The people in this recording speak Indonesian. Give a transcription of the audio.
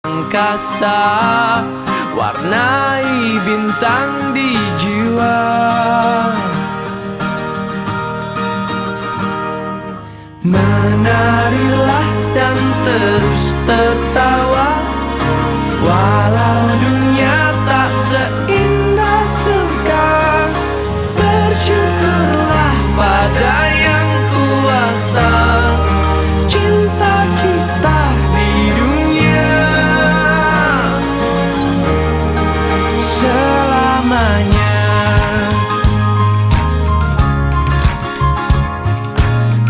angkasa, warnai bintang di jiwa. Menarilah dan terus tertawa, walau dunia